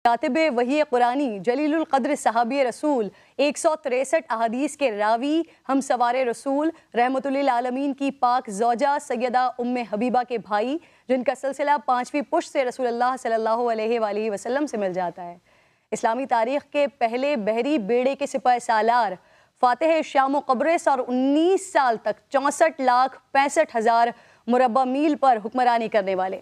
کاتب وحی قرآنی جلیل القدر صحابی رسول 163 احادیث کے راوی ہم سوار رسول رحمت للعالمین کی پاک زوجہ سیدہ ام حبیبہ کے بھائی، جن کا سلسلہ 5ویں پشت سے رسول اللہ صلی اللہ علیہ وآلہ وسلم سے مل جاتا ہے۔ اسلامی تاریخ کے پہلے بحری بیڑے کے سپہ سالار، فاتح شام و قبرص اور 19 سال تک 64,65,000 مربع میل پر حکمرانی کرنے والے،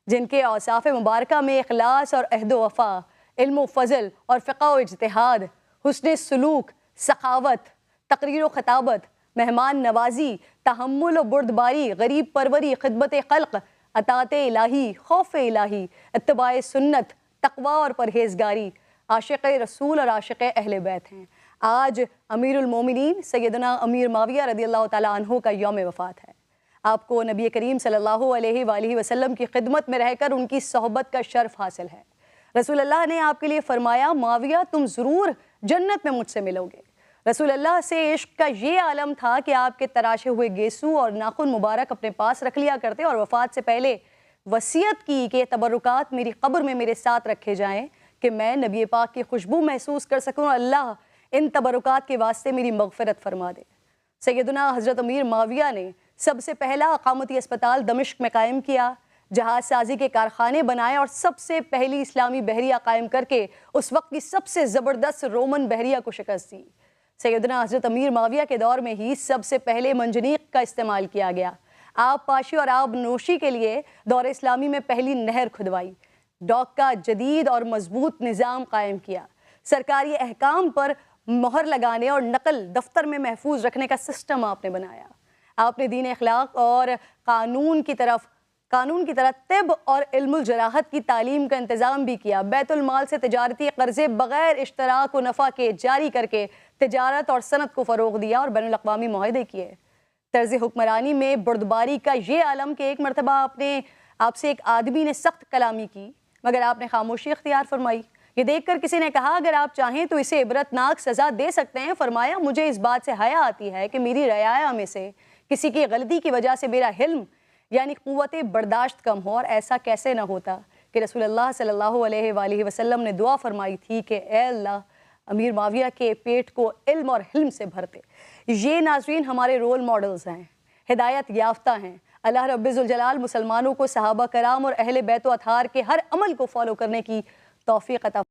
جن کے اوصاف مبارکہ میں اخلاص اور عہد و وفا، علم و فضل اور فقہ و اجتہاد، حسن سلوک، سخاوت، تقریر و خطابت، مہمان نوازی، تحمل و بردباری، غریب پروری، خدمت خلق، اطاعت الہی، خوف الہی، اتباع سنت، تقوی اور پرہیزگاری، عاشق رسول اور عاشق اہل بیت ہیں۔ آج امیر المومنین سیدنا امیر معاویہ رضی اللہ تعالیٰ عنہ کا یوم وفات ہے۔ آپ کو نبی کریم صلی اللہ علیہ وآلہ وسلم کی خدمت میں رہ کر ان کی صحبت کا شرف حاصل ہے۔ رسول اللہ نے آپ کے لیے فرمایا، معاویہ تم ضرور جنت میں مجھ سے ملو گے۔ رسول اللہ سے عشق کا یہ عالم تھا کہ آپ کے تراشے ہوئے گیسو اور ناخن مبارک اپنے پاس رکھ لیا کرتے اور وفات سے پہلے وصیت کی کہ تبرکات میری قبر میں میرے ساتھ رکھے جائیں کہ میں نبی پاک کی خوشبو محسوس کر سکوں، اور اللہ ان تبرکات کے واسطے میری مغفرت فرما دے۔ سیدنا حضرت امیر معاویہ نے سب سے پہلا اقامتی اسپتال دمشق میں قائم کیا، جہاز سازی کے کارخانے بنائے اور سب سے پہلی اسلامی بحریہ قائم کر کے اس وقت کی سب سے زبردست رومن بحریہ کو شکست دی۔ سیدنا حضرت امیر معاویہ کے دور میں ہی سب سے پہلے منجنیق کا استعمال کیا گیا۔ آب پاشی اور آب نوشی کے لیے دور اسلامی میں پہلی نہر کھدوائی، ڈاک کا جدید اور مضبوط نظام قائم کیا، سرکاری احکام پر مہر لگانے اور نقل دفتر میں محفوظ رکھنے کا سسٹم آپ نے بنایا۔ آپ نے دین اخلاق اور قانون کی طرح طب اور علم الجراحت کی تعلیم کا انتظام بھی کیا۔ بیت المال سے تجارتی قرضے بغیر اشتراک و نفع کے جاری کر کے تجارت اور صنعت کو فروغ دیا اور بین الاقوامی معاہدے کیے۔ طرز حکمرانی میں بردباری کا یہ عالم کہ ایک مرتبہ آپ سے ایک آدمی نے سخت کلامی کی مگر آپ نے خاموشی اختیار فرمائی۔ یہ دیکھ کر کسی نے کہا، اگر آپ چاہیں تو اسے عبرتناک سزا دے سکتے ہیں۔ فرمایا، مجھے اس بات سے حیا آتی ہے کہ میری رعایا میں سے کسی کی غلطی کی وجہ سے میرا حلم یعنی قوت برداشت کم ہو، اور ایسا کیسے نہ ہوتا کہ رسول اللہ صلی اللہ علیہ وآلہ وسلم نے دعا فرمائی تھی کہ اے اللہ امیر معاویہ کے پیٹ کو علم اور حلم سے بھرتے۔ یہ ناظرین ہمارے رول ماڈلز ہیں، ہدایت یافتہ ہیں۔ اللہ رب ذوالجلال مسلمانوں کو صحابہ کرام اور اہل بیت و اطہار کے ہر عمل کو فالو کرنے کی توفیق عطا